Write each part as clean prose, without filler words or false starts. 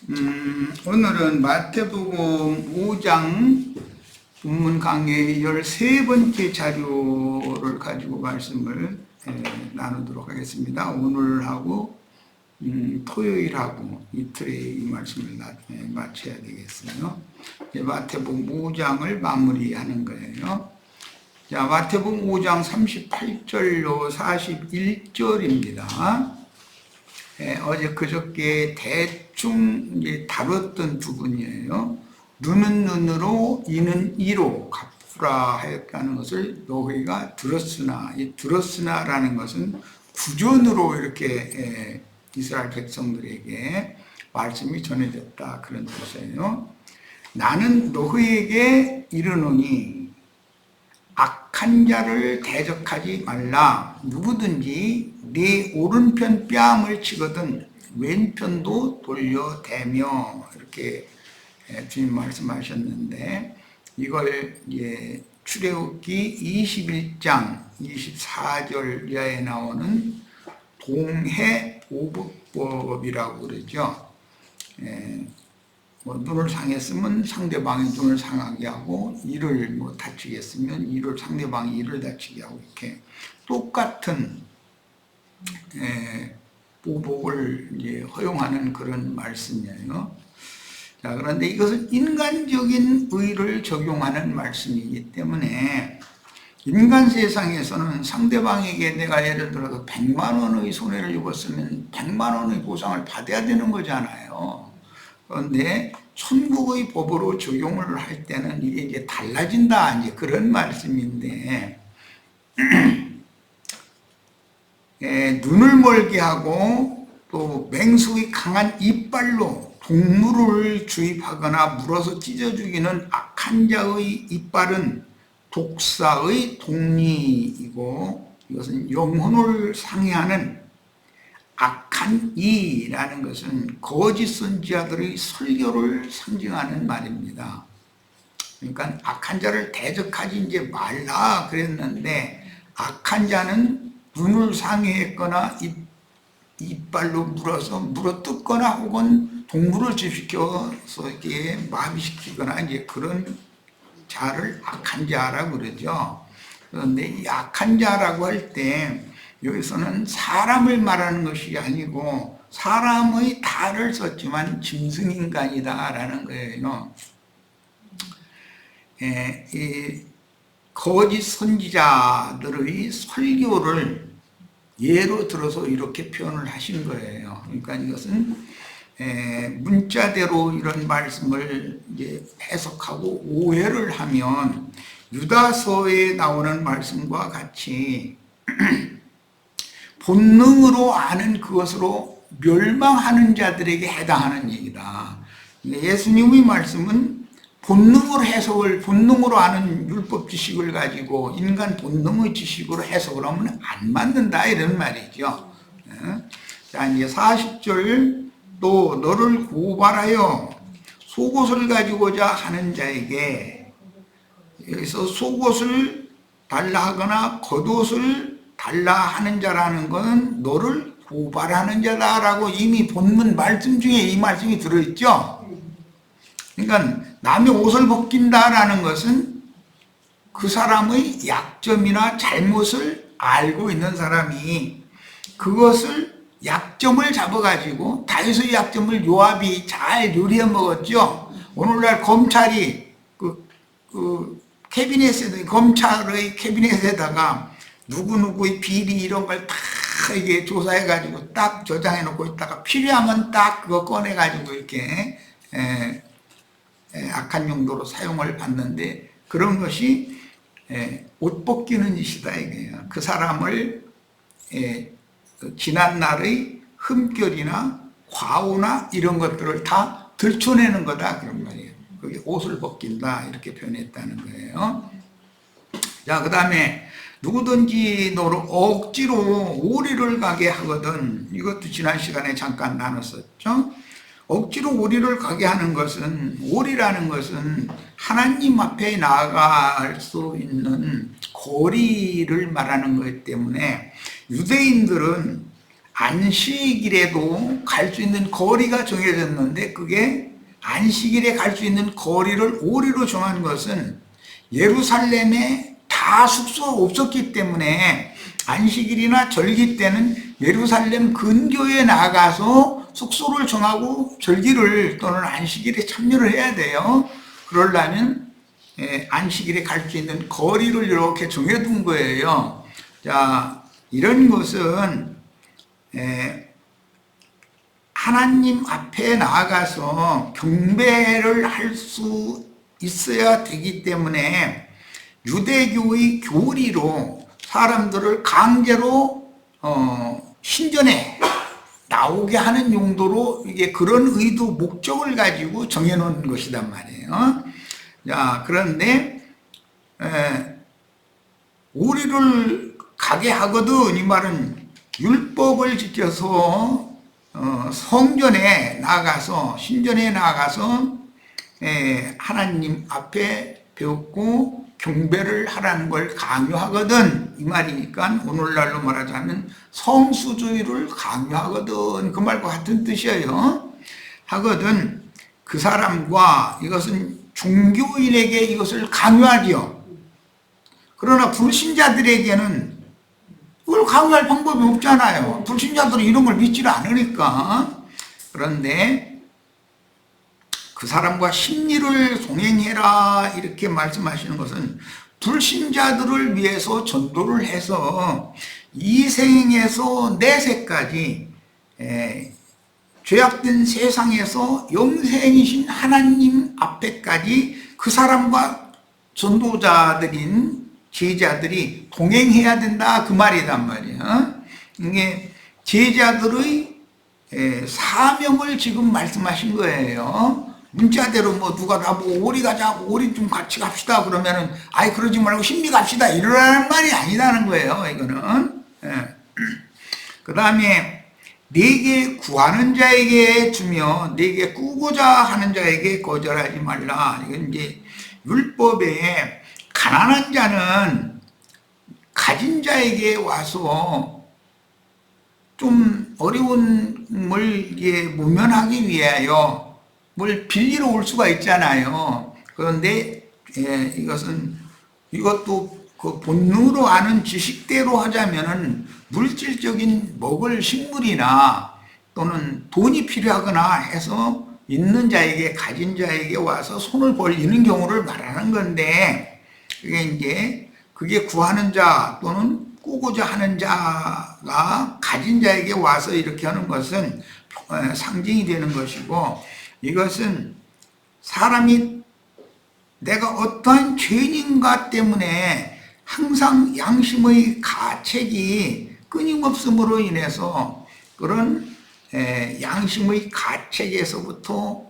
오늘은 마태복음 5장 본문 강의 13번째 자료를 가지고 말씀을 나누도록 하겠습니다. 오늘하고 토요일하고 이틀에 이 말씀을 마쳐야 되겠어요. 마태복음 5장을 마무리하는 거예요. 자, 마태복음 5장 38절로 41절입니다. 어제 그저께 대충 이제 다뤘던 부분이에요. 눈은 눈으로 이는 이로 갚으라 하였다는 것을 너희가 들었으나, 이 들었으나라는 것은 구전으로 이렇게 이스라엘 백성들에게 말씀이 전해졌다, 그런 뜻이에요. 나는 너희에게 이르노니 악한 자를 대적하지 말라. 누구든지 네 오른편 뺨을 치거든 왼편도 돌려대며, 이렇게 주님 말씀하셨는데, 이걸 출애굽기 21장 24절 이하에 나오는 동해보복법이라고 그러죠. 눈을 상했으면 상대방이 눈을 상하게 하고, 이를 다치겠으면 이를 상대방이 이를 다치게 하고, 이렇게 똑같은 보복을 허용하는 그런 말씀이에요. 자, 그런데 이것은 인간적인 의를 적용하는 말씀이기 때문에, 인간 세상에서는 상대방에게 내가 예를 들어서 100만 원의 손해를 입었으면 100만 원의 보상을 받아야 되는 거잖아요. 그런데 천국의 법으로 적용을 할 때는 이게 이제 달라진다, 이제 그런 말씀인데, 눈을 멀게 하고 또 맹수의 강한 이빨로 동물을 주입하거나 물어서 찢어 죽이는 악한 자의 이빨은 독사의 독리이고, 이것은 영혼을 상해하는 악한 이라는 것은 거짓 선지자들의 설교를 상징하는 말입니다. 그러니까 악한 자를 대적하지 이제 말라 그랬는데, 악한 자는 눈을 상해했거나 이빨로 물어뜯거나 혹은 동물을 집시켜서 이렇게 마비시키거나 이제 그런 자를 악한 자라고 그러죠. 그런데 이 악한 자라고 할 때 여기서는 사람을 말하는 것이 아니고 사람의 달을 썼지만 짐승인간이다라는 거예요. 이 거짓 선지자들의 설교를 예로 들어서 이렇게 표현을 하신 거예요. 그러니까 이것은 문자대로 이런 말씀을 이제 해석하고 오해를 하면 유다서에 나오는 말씀과 같이 본능으로 아는 그것으로 멸망하는 자들에게 해당하는 얘기다. 예수님의 말씀은 본능으로 아는 율법 지식을 가지고 인간 본능의 지식으로 해석을 하면 안 맞는다, 이런 말이죠. 자, 이제 40절, 또 너를 고발하여 속옷을 가지고자 하는 자에게, 여기서 속옷을 달라 하거나 겉옷을 달라 하는 자라는 것은 너를 고발하는 자다라고 이미 본문 말씀 중에 이 말씀이 들어있죠. 그러니까 남의 옷을 벗긴다라는 것은 그 사람의 약점이나 잘못을 알고 있는 사람이 그것을 약점을 잡아가지고, 다윗의 약점을 요압이 잘 요리해 먹었죠. 오늘날 검찰이 검찰의 캐비넷에다가 누구누구의 비리 이런 걸 다 이게 조사해가지고 딱 저장해 놓고 있다가 필요하면 딱 그거 꺼내가지고 이렇게 악한 용도로 사용을 받는데, 그런 것이 옷 벗기는 짓이다 이거예요. 그 사람을 지난날의 흠결이나 과오나 이런 것들을 다 들춰내는 거다, 그런 말이에요. 그게 옷을 벗긴다, 이렇게 표현했다는 거예요. 자, 그 다음에 누구든지 너를 억지로 오리를 가게 하거든. 이것도 지난 시간에 잠깐 나눴었죠. 억지로 오리를 가게 하는 것은, 오리라는 것은 하나님 앞에 나아갈 수 있는 거리를 말하는 것 때문에, 유대인들은 안식일에도 갈 수 있는 거리가 정해졌는데 그게 안식일에 갈 수 있는 거리를 오리로 정한 것은 예루살렘에 다 숙소가 없었기 때문에 안식일이나 절기 때는 예루살렘 근교에 나가서 숙소를 정하고 절기를 또는 안식일에 참여를 해야 돼요. 그러려면 안식일에 갈 수 있는 거리를 이렇게 정해둔 거예요. 자, 이런 것은 하나님 앞에 나아가서 경배를 할 수 있어야 되기 때문에 유대교의 교리로 사람들을 강제로 신전에 나오게 하는 용도로 이게 그런 의도 목적을 가지고 정해놓은 것이란 말이에요. 자, 그런데 우리를 가게 하거든 이 말은 율법을 지켜서 성전에 나가서 신전에 나가서 하나님 앞에 배웠고 경배를 하라는 걸 강요하거든 이 말이니까 오늘날로 말하자면 성수주의를 강요하거든 그 말과 같은 뜻이에요. 하거든 그 사람과 이것은 종교인에게 이것을 강요하지요. 그러나 불신자들에게는 그걸 강요할 방법이 없잖아요. 불신자들은 이런 걸 믿지를 않으니까. 그런데 그 사람과 심리를 동행해라 이렇게 말씀하시는 것은 불신자들을 위해서 전도를 해서 이 생에서 내세까지 죄악된 세상에서 영생이신 하나님 앞에까지 그 사람과 전도자들인 제자들이 동행해야 된다 그 말이란 말이야. 이게 제자들의 사명을 지금 말씀하신 거예요. 문자대로 뭐 누가 나보고 오리 가자고 오리 좀 같이 갑시다 그러면은 아이 그러지 말고 심리 갑시다 이러라는 말이 아니라는 거예요. 이거는. 그 다음에 네게 구하는 자에게 주며 네게 꾸고자 하는 자에게 거절하지 말라. 이건 이제 율법에 가난한 자는 가진 자에게 와서 좀 어려운 걸 모면하기 위하여 뭘 빌리러 올 수가 있잖아요. 그런데 이것도 그 본능으로 아는 지식대로 하자면은 물질적인 먹을 식물이나 또는 돈이 필요하거나 해서 있는 자에게 가진 자에게 와서 손을 벌리는 경우를 말하는 건데 그게 구하는 자 또는 꾸고자 하는 자가 가진 자에게 와서 이렇게 하는 것은 상징이 되는 것이고 이것은 사람이 내가 어떠한 죄인인가 때문에 항상 양심의 가책이 끊임없음으로 인해서 그런 양심의 가책에서부터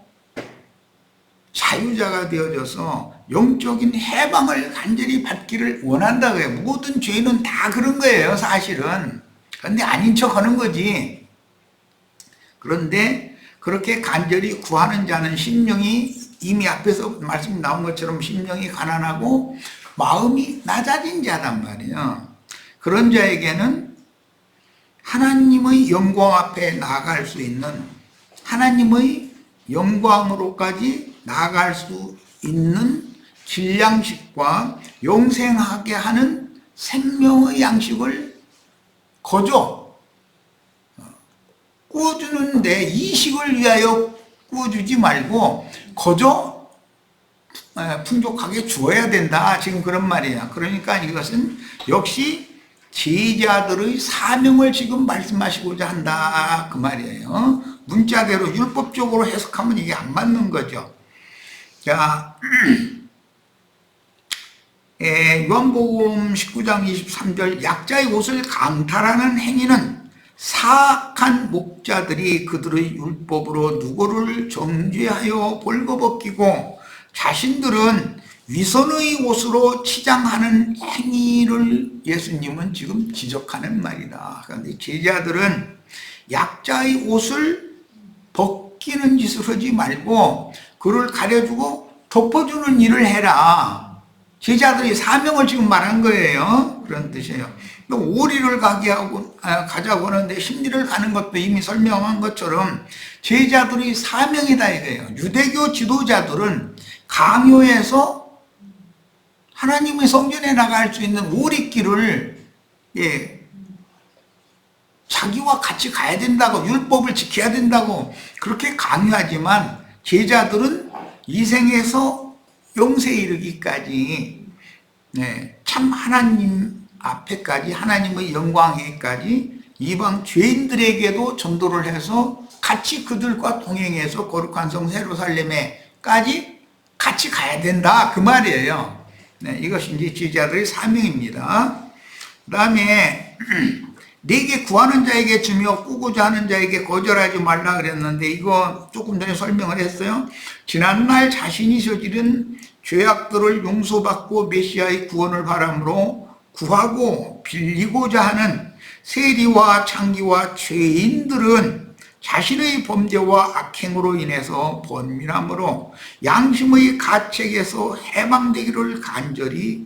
자유자가 되어져서 영적인 해방을 간절히 받기를 원한다고 해요. 모든 죄는 다 그런 거예요 사실은. 그런데 아닌 척 하는 거지. 그런데 그렇게 간절히 구하는 자는 심령이 이미 앞에서 말씀 나온 것처럼 심령이 가난하고 마음이 낮아진 자단 말이에요. 그런 자에게는 하나님의 영광 앞에 나아갈 수 있는 하나님의 영광으로까지 나아갈 수 있는 질량식과 영생하게 하는 생명의 양식을 거저 구워주는데 이식을 위하여 구워주지 말고 거저 풍족하게 주어야 된다. 지금 그런 말이야. 그러니까 이것은 역시 제자들의 사명을 지금 말씀하시고자 한다. 그 말이에요. 문자대로 율법적으로 해석하면 이게 안 맞는 거죠. 자, 요한복음 19장 23절 약자의 옷을 강탈하는 행위는 사악한 목자들이 그들의 율법으로 누구를 정죄하여 벌거벗기고 자신들은 위선의 옷으로 치장하는 행위를 예수님은 지금 지적하는 말이다. 그런데 제자들은 약자의 옷을 벗기는 짓을 하지 말고 그를 가려주고 덮어주는 일을 해라. 제자들이 사명을 지금 말한 거예요. 그런 뜻이에요. 오리를 가자고 하는데 십리를 가는 것도 이미 설명한 것처럼 제자들이 사명이다 이거예요. 유대교 지도자들은 강요해서 하나님의 성전에 나갈 수 있는 오리길을 자기와 같이 가야 된다고, 율법을 지켜야 된다고 그렇게 강요하지만 제자들은 이 생에서 영생에 이르기까지 참 하나님 앞에까지, 하나님의 영광에까지 이방 죄인들에게도 전도를 해서 같이 그들과 동행해서 거룩한 성 예루살렘에까지 같이 가야 된다 그 말이에요. 이것이 이제 제자들의 사명입니다. 그 다음에 내게 구하는 자에게 주며 꾸고자 하는 자에게 거절하지 말라 그랬는데 이거 조금 전에 설명을 했어요. 지난날 자신이 저지른 죄악들을 용서받고 메시아의 구원을 바람으로 구하고 빌리고자 하는 세리와 창기와 죄인들은 자신의 범죄와 악행으로 인해서 번민함으로 양심의 가책에서 해방되기를 간절히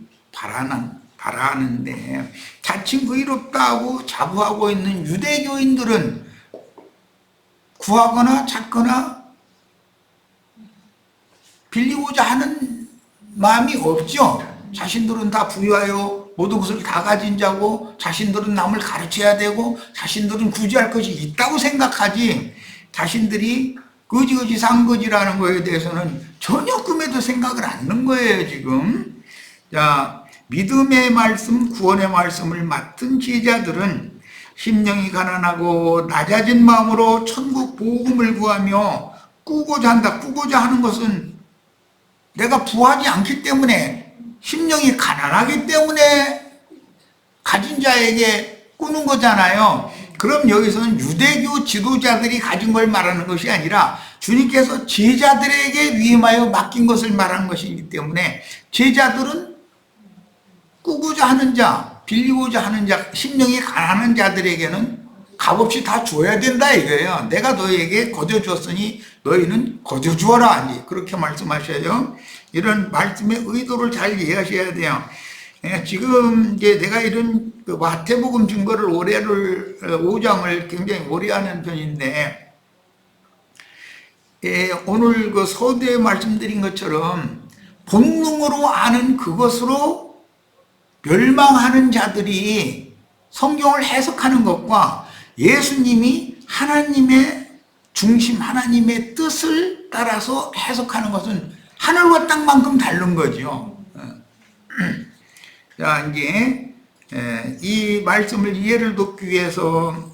바라는데 자칭 의롭다고 자부하고 있는 유대교인들은 구하거나 찾거나 빌리고자 하는 마음이 없죠. 자신들은 다 부유하여 모든 것을 다 가진 자고 자신들은 남을 가르쳐야 되고 자신들은 구제할 것이 있다고 생각하지 자신들이 거지거지 산 거지라는 거에 대해서는 전혀 꿈에도 생각을 않는 거예요 지금. 자, 믿음의 말씀, 구원의 말씀을 맡은 제자들은 심령이 가난하고 낮아진 마음으로 천국 복음을 구하며 꾸고자 한다. 꾸고자 하는 것은 내가 부하지 않기 때문에 심령이 가난하기 때문에 가진 자에게 꾸는 거잖아요. 그럼 여기서는 유대교 지도자들이 가진 걸 말하는 것이 아니라 주님께서 제자들에게 위임하여 맡긴 것을 말하는 것이기 때문에 제자들은 꾸고자 하는 자, 빌리고자 하는 자, 심령이 가난한 자들에게는 값없이 다 줘야 된다 이거예요. 내가 너희에게 거저 주었으니 너희는 거저 주어라. 그렇게 말씀하셔요. 이런 말씀의 의도를 잘 이해하셔야 돼요. 지금 이제 내가 이런 마태복음 증거를 5장을 굉장히 오래 하는 편인데, 오늘 그 서두에 말씀드린 것처럼 본능으로 아는 그것으로 멸망하는 자들이 성경을 해석하는 것과 예수님이 하나님의 중심, 하나님의 뜻을 따라서 해석하는 것은 하늘과 땅만큼 다른 거죠. 자, 이제 이 말씀을 이해를 돕기 위해서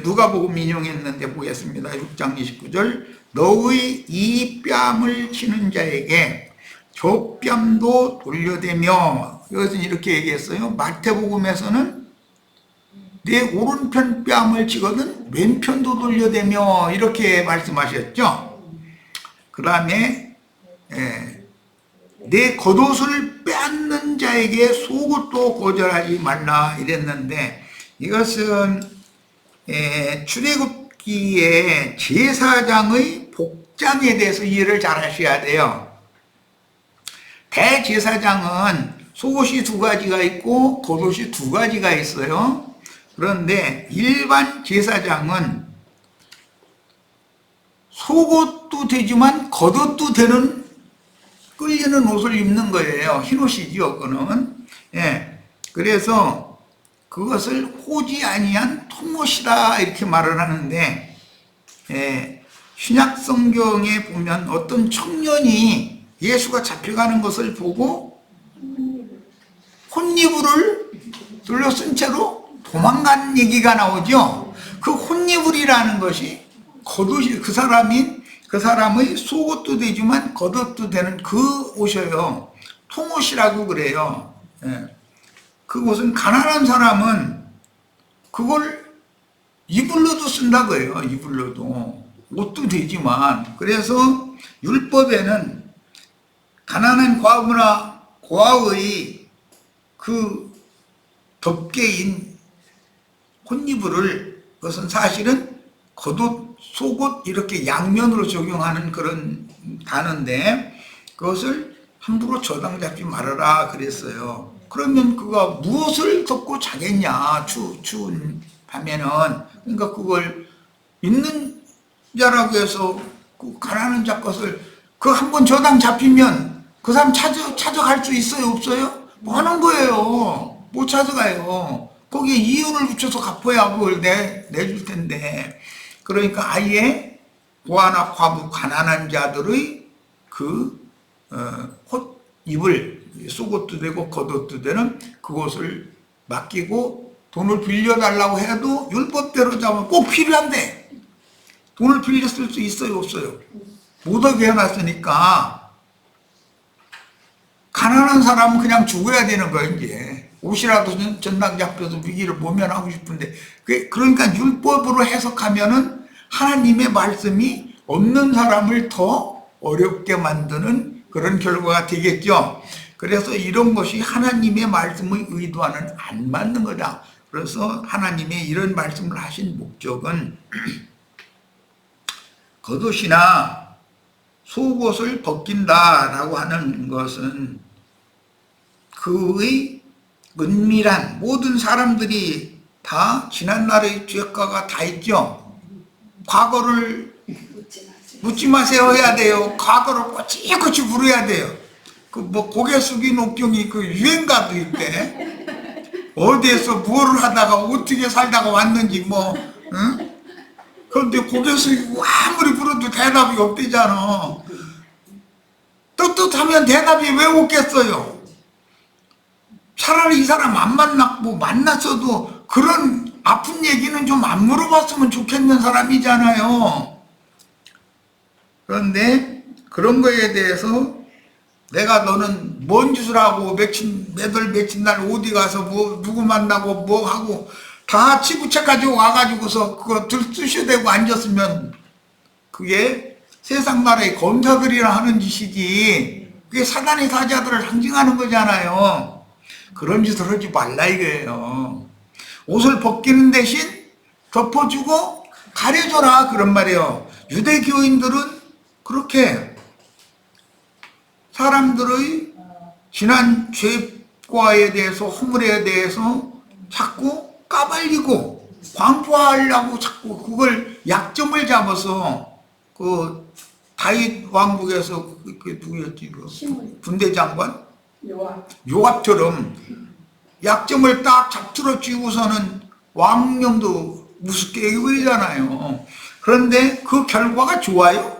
누가복음 인용했는데 보겠습니다. 6장 29절 너의 이 뺨을 치는 자에게 저 뺨도 돌려대며, 이것은 이렇게 얘기했어요. 마태복음에서는 내 오른편 뺨을 치거든 왼편도 돌려대며 이렇게 말씀하셨죠. 그 다음에 내 겉옷을 빼앗는 자에게 속옷도 거절하지 말라 이랬는데, 이것은 출애굽기의 제사장의 복장에 대해서 이해를 잘 하셔야 돼요. 대제사장은 속옷이 2가지가 있고 겉옷이 2가지가 있어요. 그런데 일반 제사장은 속옷도 되지만 겉옷도 되는 끌리는 옷을 입는 거예요. 흰옷이죠, 그거는. 그래서 그것을 호지 아니한 통옷이다 이렇게 말을 하는데, 신약 성경에 보면 어떤 청년이 예수가 잡혀가는 것을 보고 혼이불을 둘러 쓴 채로 도망간 얘기가 나오죠. 그 혼이불이라는 것이 겉옷이 그 사람의 속옷도 되지만 겉옷도 되는 그 옷이에요. 통옷이라고 그래요. 그것은 가난한 사람은 그걸 이불로도 쓴다고 해요. 이불로도. 옷도 되지만. 그래서 율법에는 가난한 과부나 고아의 그 덮개인 혼이불을, 그것은 사실은 겉옷, 속옷 이렇게 양면으로 적용하는 그런 단어인데, 그것을 함부로 저당 잡지 말아라 그랬어요. 그러면 그가 무엇을 덮고 자겠냐, 추운 밤에는. 그러니까 그걸 있는 자라고 해서 그 가난한 자 것을, 그 한 번 저당 잡히면 그 사람 찾아갈 수 있어요, 없어요? 뭐 하는 거예요? 못 찾아가요. 거기에 이윤을 붙여서 갚아야 그걸 내줄 텐데. 그러니까 아예 고아나 과부 가난한 자들의 입을 속옷도 되고 겉옷도 되는 그것을 맡기고, 돈을 빌려달라고 해도 율법대로 잡으면 꼭 필요한데 돈을 빌려 쓸 수 있어요, 없어요? 못하게 해놨으니까 가난한 사람은 그냥 죽어야 되는 거예요. 이제 옷이라도 전당 잡혀서 위기를 모면하고 싶은데, 그러니까 율법으로 해석하면은 하나님의 말씀이 없는 사람을 더 어렵게 만드는 그런 결과가 되겠죠. 그래서 이런 것이 하나님의 말씀의 의도와는 안 맞는 거다. 그래서 하나님의 이런 말씀을 하신 목적은 겉옷이나 속옷을 벗긴다라고 하는 것은 그의 은밀한, 모든 사람들이 다 지난날의 죄가가 다 있죠. 과거를 묻지 마세요 해야 돼요. 과거를 꼬치꼬치 부려야 돼요. 뭐 고개 숙인 옥경이 그 유행가도 있대. 어디에서 무엇을 하다가 어떻게 살다가 왔는지 응? 그런데 고개 숙이고 아무리 불어도 대답이 없대잖아. 떳떳하면 대답이 왜 없겠어요? 차라리 이 사람 안 만났고, 만났어도 그런 아픈 얘기는 좀 안 물어봤으면 좋겠는 사람이잖아요. 그런데 그런 거에 대해서 내가 너는 뭔 짓을 하고 며칠 날 어디 가서 누구 만나고 뭐 하고 다 치부채 가지고 와가지고서 그거 들쑤셔대고 앉았으면 그게 세상 나라의 검사들이라 하는 짓이지, 그게 사단의 사자들을 상징하는 거잖아요. 그런 짓을 하지 말라 이거예요. 옷을 벗기는 대신 덮어주고 가려줘라 그런 말이에요. 유대교인들은 그렇게 사람들의 지난 죄과에 대해서, 허물에 대해서 자꾸 까발리고 광포하려고 자꾸 그걸 약점을 잡아서, 그 다윗 왕국에서 그 누구였지, 그 군대 장관 요압처럼 약점을 딱 잡들어 쥐고서는 왕령도 우습게 여기잖아요. 그런데 그 결과가 좋아요?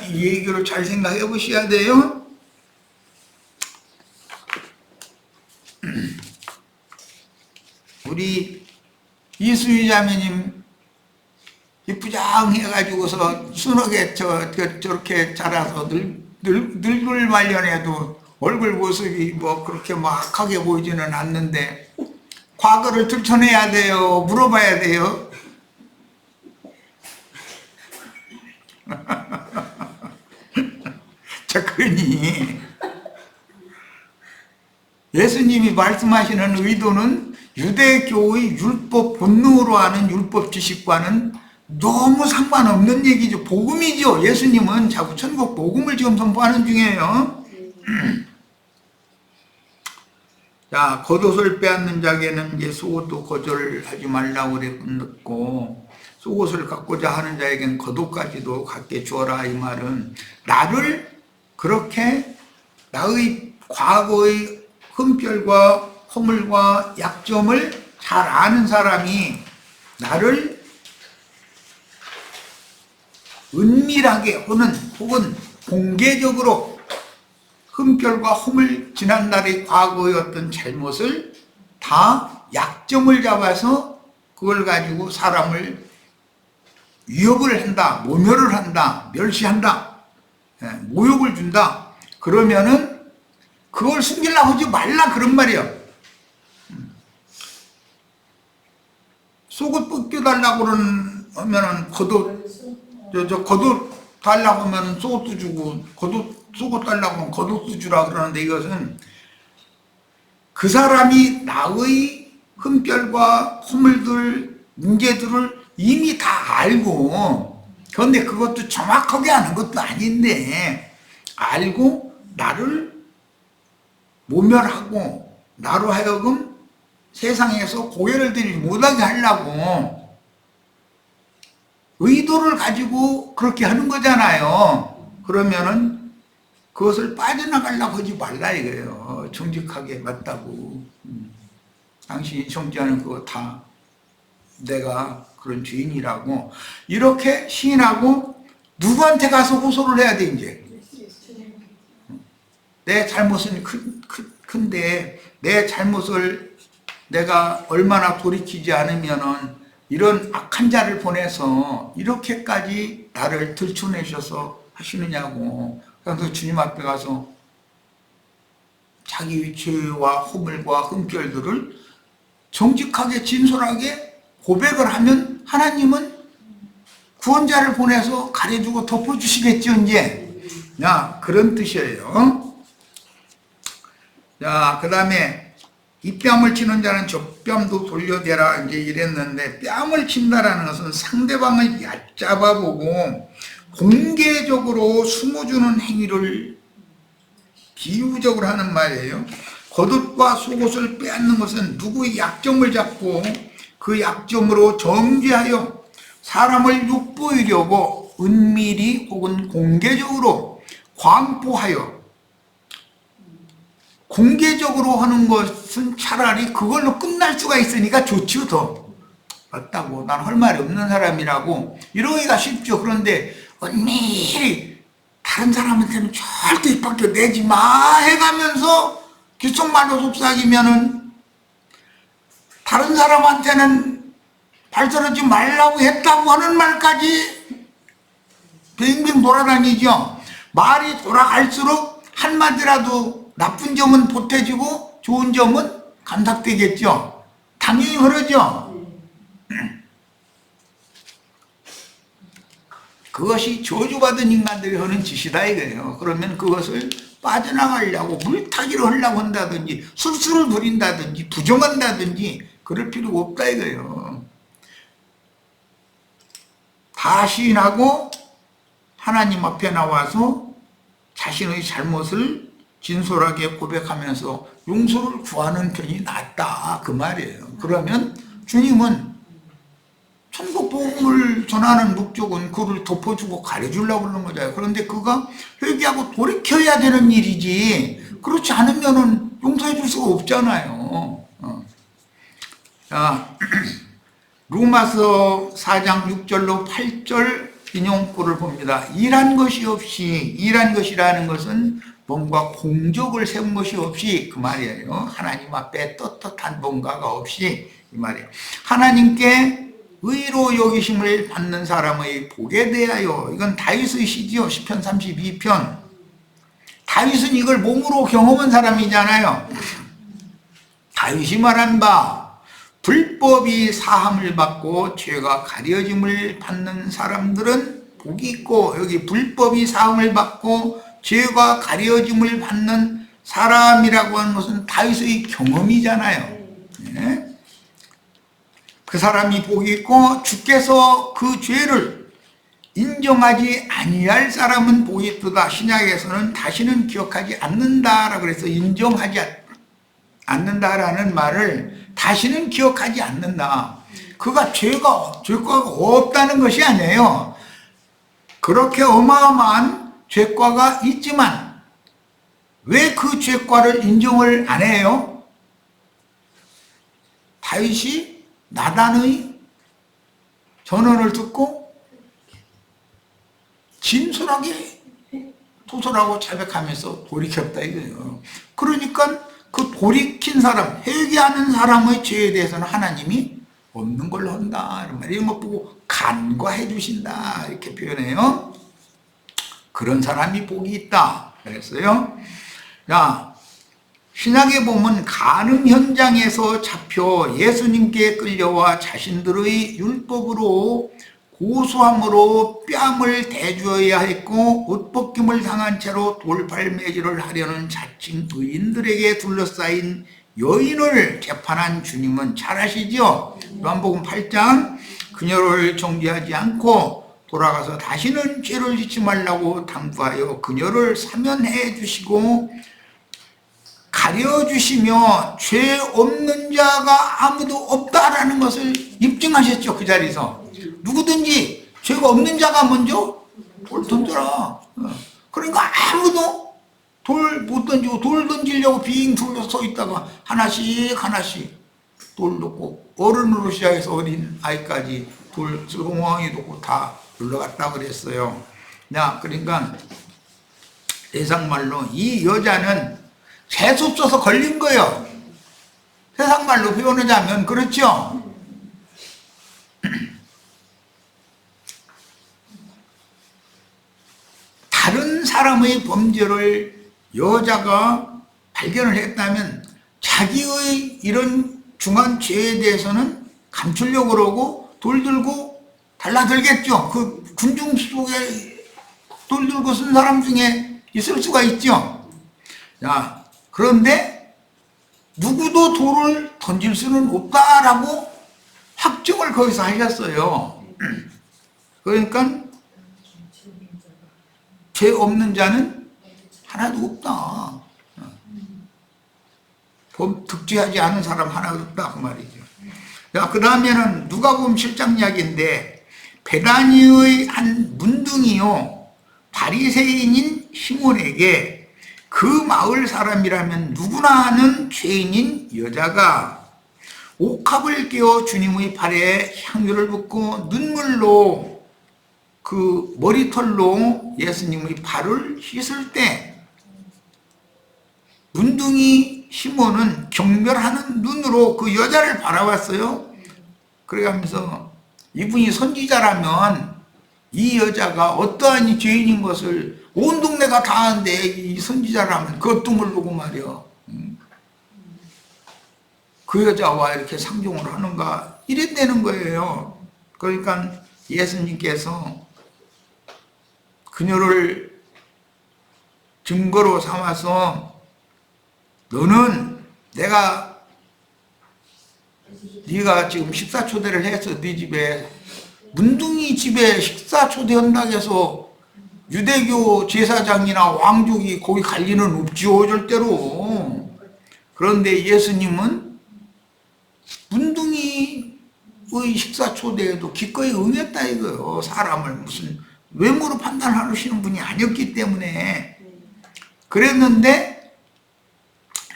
이 얘기를 잘 생각해 보셔야 돼요. 우리 이수희 자매님 이쁘장해가지고서 순하게 저렇게 자라서 늙을 말년에도 얼굴 모습이 뭐 그렇게 막하게 보이지는 않는데, 과거를 들춰내야 돼요. 물어봐야 돼요. 자, 그러니 예수님이 말씀하시는 의도는 유대교의 율법 본능으로 하는 율법 지식과는 너무 상관없는 얘기죠. 복음이죠. 예수님은 자꾸 천국 복음을 지금 선포하는 중이에요. 자, 겉옷을 빼앗는 자에게는 이제 속옷도 거절하지 말라고 그랬고, 속옷을 갖고자 하는 자에게는 겉옷까지도 갖게 주어라. 이 말은 나를 그렇게 나의 과거의 흠결과 허물과 약점을 잘 아는 사람이 나를 은밀하게 혹은 공개적으로 흠결과 허물, 지난날의 과거의 어떤 잘못을 다 약점을 잡아서 그걸 가지고 사람을 위협을 한다, 모멸을 한다, 멸시한다, 모욕을 준다. 그러면은 그걸 숨기려고 하지 말라 그런 말이에요. 속옷 벗겨달라고 하면은 겉옷 달라고 하면 속옷도 주고, 속옷 달라고 하면 겉옷도 주라 그러는데, 이것은 그 사람이 나의 흠결과 허물들, 문제들을 이미 다 알고, 그런데 그것도 정확하게 아는 것도 아닌데 알고 나를 모멸하고 나로 하여금 세상에서 고개를 들이지 못하게 하려고 의도를 가지고 그렇게 하는 거잖아요. 그러면은 그것을 빠져나가려고 하지 말라 이거예요. 정직하게 맞다고. 당신이 정죄하는 그거 다 내가 그런 죄인이라고 이렇게 시인하고 누구한테 가서 호소를 해야 돼 이제. 내 잘못은 큰데 내 잘못을 내가 얼마나 돌이키지 않으면은 이런 악한 자를 보내서 이렇게까지 나를 들춰내셔서 하시느냐고. 그래서 주님 앞에 가서 자기 죄와 허물과 흠결들을 정직하게 진솔하게 고백을 하면 하나님은 구원자를 보내서 가려주고 덮어주시겠죠 이제. 야, 그런 뜻이에요. 자, 그 다음에 이 뺨을 치는 자는 저 뺨도 돌려대라 이제 이랬는데, 뺨을 친다라는 것은 상대방을 얕잡아보고 공개적으로 숨어주는 행위를 비유적으로 하는 말이에요. 겉옷과 속옷을 빼앗는 것은 누구의 약점을 잡고 그 약점으로 정죄하여 사람을 욕보이려고 은밀히 혹은 공개적으로 광포하여, 공개적으로 하는 것은 차라리 그걸로 끝날 수가 있으니까 좋지요. 더 맞다고, 난 할 말이 없는 사람이라고 이러기가 쉽죠. 그런데 은밀히 다른 사람한테는 절대 입 밖에 내지 마 해가면서 귓속말로 속삭이면은 다른 사람한테는 발설하지 말라고 했다고 하는 말까지 빙빙 돌아다니죠. 말이 돌아갈수록 한마디라도 나쁜 점은 보태지고 좋은 점은 감삭되겠죠. 당연히 그러죠. 그것이 저주받은 인간들이 하는 짓이다 이거예요. 그러면 그것을 빠져나가려고 물타기를 하려고 한다든지 술수를 부린다든지 부정한다든지 그럴 필요가 없다 이거예요. 다 시인하고 하나님 앞에 나와서 자신의 잘못을 진솔하게 고백하면서 용서를 구하는 편이 낫다 그 말이에요. 그러면 주님은 천국 복음을 전하는 목적은 그를 덮어주고 가려주려고 그러는 거잖아요. 그런데 그가 회개하고 돌이켜야 되는 일이지, 그렇지 않으면은 용서해 줄 수가 없잖아요. 자, 로마서 4장 6절로 8절 인용구를 봅니다. 일한 것이 없이, 일한 것이라는 것은 뭔가 공적을 세운 것이 없이 그 말이에요. 하나님 앞에 떳떳한 뭔가가 없이 이 말이에요. 하나님께 의로 여기심을 받는 사람의 복에 대하여, 이건 다윗의 시지요. 시편 32편. 다윗은 이걸 몸으로 경험한 사람이잖아요. 다윗이 말한 바, 불법이 사함을 받고 죄가 가려짐을 받는 사람들은 복이 있고, 여기 불법이 사함을 받고 죄가 가려짐을 받는 사람이라고 하는 것은 다윗의 경험이잖아요. 네? 그 사람이 복이 있고, 주께서 그 죄를 인정하지 아니할 사람은 복이 있도다. 신약에서는 다시는 기억하지 않는다라고 그래서 인정하지 않는다라는 말을 다시는 기억하지 않는다. 그가 죄과가 없다는 것이 아니에요. 그렇게 어마어마한 죄과가 있지만 왜 그 죄과를 인정을 안 해요? 다윗이 나단의 전언을 듣고 진솔하게 토설하고 자백하면서 돌이켰다 이거예요. 그러니까 그 돌이킨 사람, 회개하는 사람의 죄에 대해서는 하나님이 없는 걸로 한다 이런 말이에요. 이런 것 보고 간과해 주신다 이렇게 표현해요. 그런 사람이 복이 있다 그랬어요. 자, 신약에 보면 간음 현장에서 잡혀 예수님께 끌려와 자신들의 율법으로 고소함으로 뺨을 대주어야 했고 옷벗김을 당한 채로 돌팔매질을 하려는 자칭 의인들에게 둘러싸인 여인을 재판한 주님은 잘 아시죠? 요한복음 8장, 그녀를 정죄하지 않고 돌아가서 다시는 죄를 짓지 말라고 당부하여 그녀를 사면해 주시고 가려주시며 죄 없는 자가 아무도 없다라는 것을 입증하셨죠. 그 자리에서 누구든지 죄가 없는 자가 먼저 돌 던져라. 그러니까 아무도 돌 못 던지고 돌 던지려고 빙 둘러 서 있다가 하나씩 돌 놓고 어른으로 시작해서 어린 아이까지 돌 엉망이 놓고 다 올라갔다 그랬어요. 그러니까 세상말로 이 여자는 재수 없어서 걸린 거예요. 세상말로 표현하자면 그렇죠. 다른 사람의 범죄를 여자가 발견을 했다면 자기의 이런 중한 죄에 대해서는 감추려고 그러고 돌 들고 달라들겠죠. 그 군중 속에 돌 들고 쓴 사람 중에 있을 수가 있죠. 자, 그런데 누구도 돌을 던질 수는 없다라고 확정을 거기서 하셨어요. 그러니까 죄 없는 자는 하나도 없다. 득죄하지 않은 사람 하나도 없다 그 말이죠. 자, 그 다음에는 누가복음 7장 이야기인데 베다니의 한 문둥이요 바리새인인 시몬에게 그 마을 사람이라면 누구나 아는 죄인인 여자가 옥합을 끼워 주님의 발에 향유를 붓고 눈물로 그 머리털로 예수님의 발을 씻을 때 문둥이 시몬은 경멸하는 눈으로 그 여자를 바라봤어요. 그래가면서 이분이 선지자라면 이 여자가 어떠한 죄인인 것을 온 동네가 다 아는데 이 선지자라면 그것도 모르고 말이야. 그 여자와 이렇게 상종을 하는가 이랬다는 거예요. 그러니까 예수님께서 그녀를 증거로 삼아서 너는 네가 지금 식사 초대를 해서 네 집에 문둥이 집에 식사 초대한다고 해서 유대교 제사장이나 왕족이 거기 갈 리는 없지요 절대로. 그런데 예수님은 문둥이의 식사 초대에도 기꺼이 응했다 이거요. 사람을 무슨 외모로 판단하시는 분이 아니었기 때문에. 그랬는데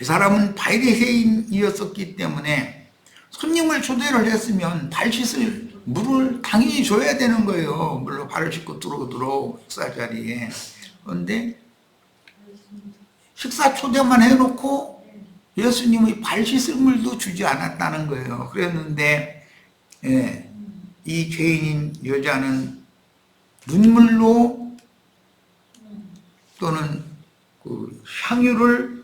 이 사람은 바리새인이었었기 때문에 손님을 초대를 했으면 발 씻을 물을 당연히 줘야 되는 거예요. 물로 발을 씻고 들어오도록 식사 자리에. 그런데 식사 초대만 해놓고 예수님의 발 씻을 물도 주지 않았다는 거예요. 그랬는데 이 죄인인 여자는 눈물로 또는 그 향유를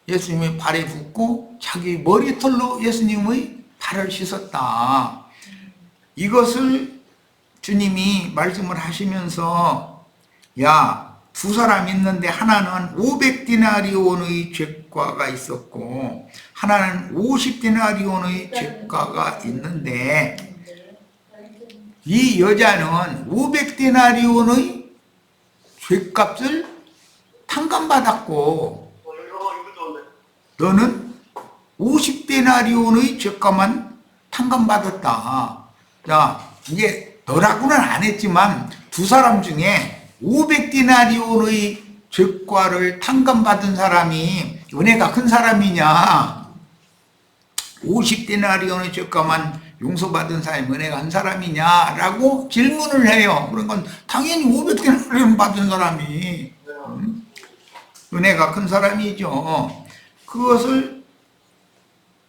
예수님의 발에 붓고 자기 머리털로 예수님의 발을 씻었다. 이것을 주님이 말씀을 하시면서 두 사람 있는데 하나는 500디나리온의 죄과가 있었고 하나는 50디나리온의 죄과가 있는데 이 여자는 500디나리온의 죄값을 탕감받았고 너는 50데나리온의 죄값만 탕감받았다. 자, 이게 너라고는 안 했지만 두 사람 중에 500데나리온의 죄과를 탕감받은 사람이 은혜가 큰 사람이냐 50데나리온의 죄과만 용서받은 사람이 은혜가 큰 사람이냐라고 질문을 해요. 그런 건 당연히 500데나리온 받은 사람이 은혜가 큰 사람이죠. 그것을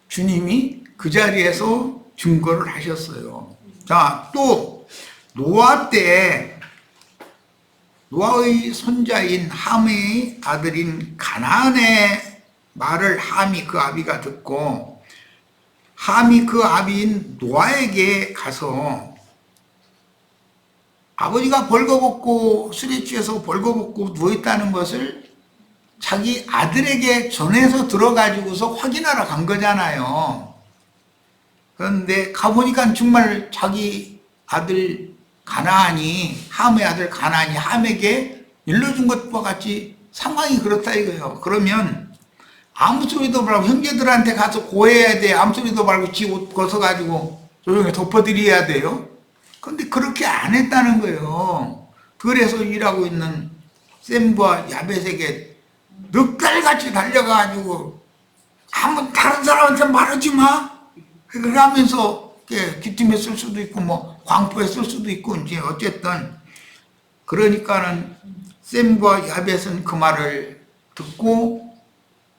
주님이 그 자리에서 증거를 하셨어요. 자, 또 노아 때 노아의 손자인 함의 아들인 가나안의 말을 함이 그 아비가 듣고 함이 그 아비인 노아에게 가서 아버지가 벌거벗고 술에 취해서 벌거벗고 누워있다는 것을 자기 아들에게 전해서 들어가지고서 확인하러 간 거잖아요. 그런데 가보니까 정말 자기 아들 가나안이 함의 아들 가나안이 함에게 일러준 것과 같이 상황이 그렇다 이거예요. 그러면 아무 소리도 말고 형제들한테 가서 고해야 돼. 아무 소리도 말고 지 옷 벗어가지고 조용히 덮어드려야 돼요. 근데 그렇게 안 했다는 거예요. 그래서 일하고 있는 셈과 야벳에게 늑달같이 달려가지고 한번 다른 사람한테 말하지 마. 그러면서 귀띔에 쓸 수도 있고 뭐 광포에 쓸 수도 있고 이제 어쨌든 그러니까는 셈과 야벳은 그 말을 듣고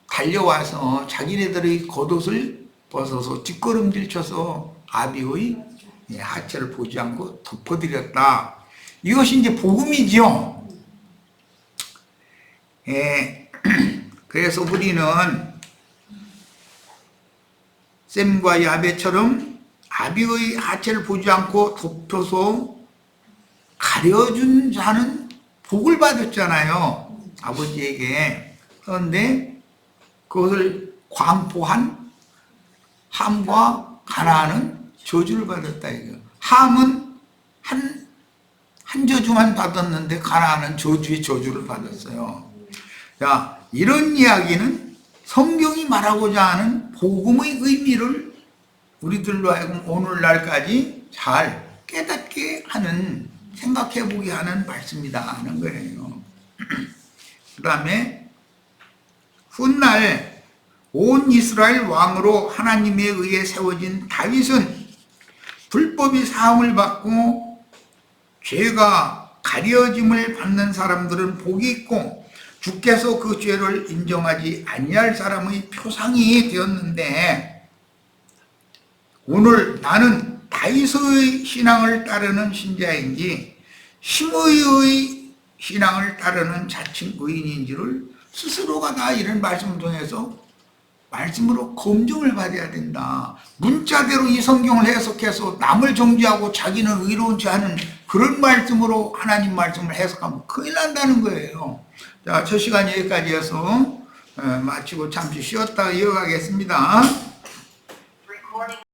달려와서 자기네들의 겉옷을 벗어서 뒷걸음질 쳐서 아비의 하체를 보지 않고 덮어드렸다. 이것이 이제 복음이죠. 그래서 우리는 셈과 야벳처럼 아비의 하체를 보지 않고 덮여서 가려준 자는 복을 받았잖아요. 아버지에게. 그런데 그것을 광포한 함과 가나안은 저주를 받았다 이거. 함은 한 저주만 받았는데 가나안은 저주의 저주를 받았어요. 자, 이런 이야기는 성경이 말하고자 하는 복음의 의미를 우리들로 하여금 오늘날까지 잘 깨닫게 하는, 생각해보게 하는 말씀이다 하는 거예요. 그 다음에 훗날 온 이스라엘 왕으로 하나님에 의해 세워진 다윗은 불법이 사함을 받고 죄가 가려짐을 받는 사람들은 복이 있고 주께서 그 죄를 인정하지 아니할 사람의 표상이 되었는데, 오늘 나는 다윗의 신앙을 따르는 신자인지 심의의 신앙을 따르는 자칭 의인인지를 스스로가 다 이런 말씀을 통해서 말씀으로 검증을 받아야 된다. 문자대로 이 성경을 해석해서 남을 정죄하고 자기는 의로운 체 하는 그런 말씀으로 하나님 말씀을 해석하면 큰일 난다는 거예요. 자, 첫 시간 여기까지 해서 마치고 잠시 쉬었다가 이어가겠습니다.